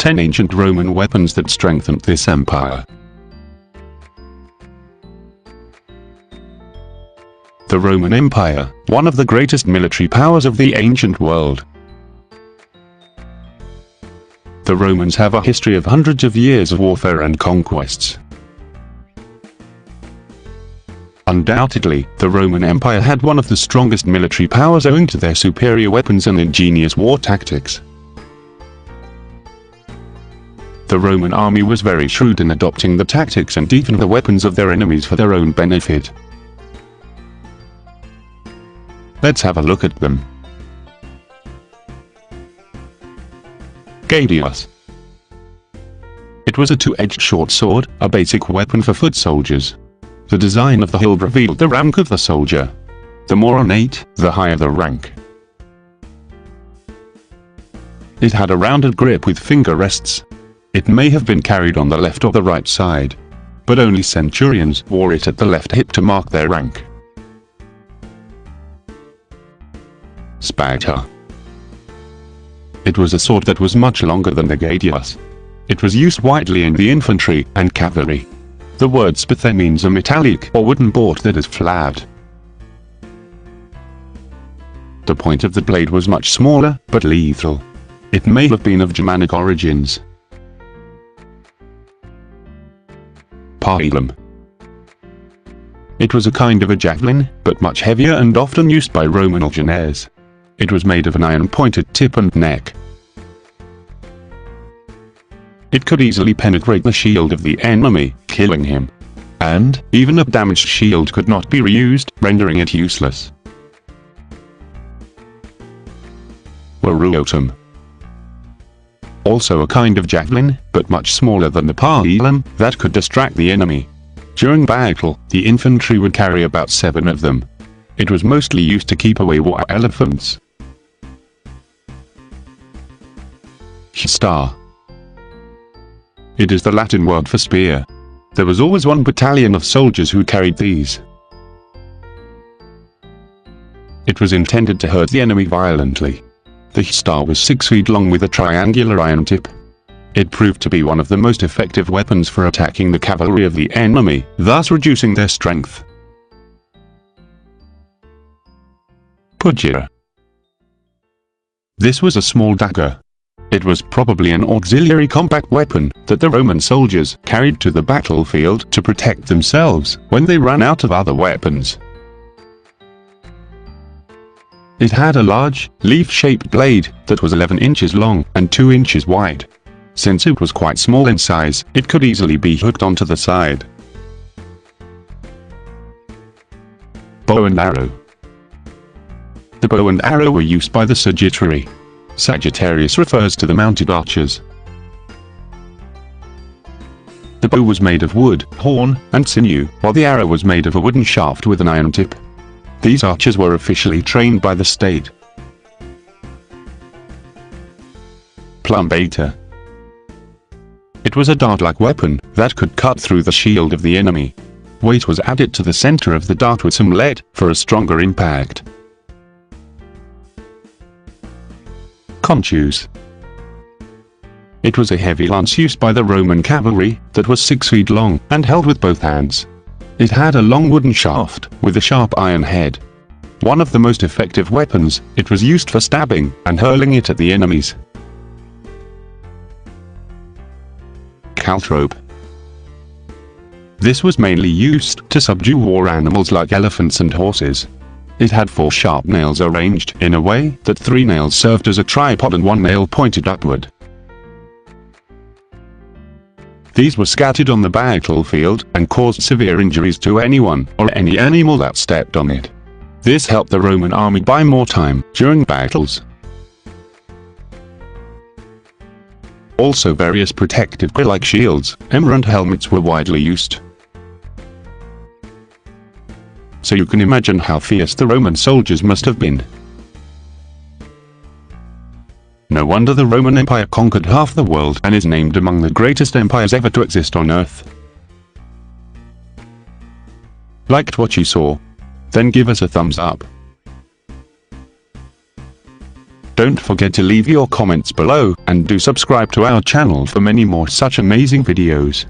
10 ancient Roman weapons that strengthened this empire. The Roman Empire, one of the greatest military powers of the ancient world. The Romans have a history of hundreds of years of warfare and conquests. Undoubtedly, the Roman Empire had one of the strongest military powers owing to their superior weapons and ingenious war tactics. The Roman army was very shrewd in adopting the tactics and even the weapons of their enemies for their own benefit. Let's have a look at them. Gladius. It was a two-edged short sword, a basic weapon for foot soldiers. The design of the hilt revealed the rank of the soldier. The more ornate, the higher the rank. It had a rounded grip with finger rests. It may have been carried on the left or the right side, but only centurions wore it at the left hip to mark their rank. Sparta. It was a sword that was much longer than the gladius. It was used widely in the infantry and cavalry. The word spathe means a metallic or wooden board that is flat. The point of the blade was much smaller, but lethal. It may have been of Germanic origins. Pilum. It was a kind of a javelin, but much heavier and often used by Roman legionaries. It was made of an iron-pointed tip and neck. It could easily penetrate the shield of the enemy, killing him. And, even a damaged shield could not be reused, rendering it useless. Verutum. Also a kind of javelin, but much smaller than the pilum, that could distract the enemy. During battle, the infantry would carry about 7 of them. It was mostly used to keep away war elephants. Star. It is the Latin word for spear. There was always one battalion of soldiers who carried these. It was intended to hurt the enemy violently. The star was 6 feet long with a triangular iron tip. It proved to be one of the most effective weapons for attacking the cavalry of the enemy, thus reducing their strength. Pugera. This was a small dagger. It was probably an auxiliary compact weapon that the Roman soldiers carried to the battlefield to protect themselves when they ran out of other weapons. It had a large, leaf-shaped blade that was 11 inches long and 2 inches wide. Since it was quite small in size, it could easily be hooked onto the side. Bow and arrow. The bow and arrow were used by the Sagittari. Sagittarius refers to the mounted archers. The bow was made of wood, horn, and sinew, while the arrow was made of a wooden shaft with an iron tip. These archers were officially trained by the state. Plumbata. It was a dart-like weapon that could cut through the shield of the enemy. Weight was added to the center of the dart with some lead for a stronger impact. Conchus. It was a heavy lance used by the Roman cavalry that was 6 feet long and held with both hands. It had a long wooden shaft with a sharp iron head. One of the most effective weapons, it was used for stabbing and hurling it at the enemies. Caltrope. This was mainly used to subdue war animals like elephants and horses. It had 4 sharp nails arranged in a way that 3 nails served as a tripod and 1 nail pointed upward. These were scattered on the battlefield and caused severe injuries to anyone or any animal that stepped on it. This helped the Roman army buy more time during battles. Also, various protective gear-like shields, armor and helmets were widely used. So you can imagine how fierce the Roman soldiers must have been. No wonder the Roman Empire conquered half the world and is named among the greatest empires ever to exist on Earth. Liked what you saw? Then give us a thumbs up. Don't forget to leave your comments below, and do subscribe to our channel for many more such amazing videos.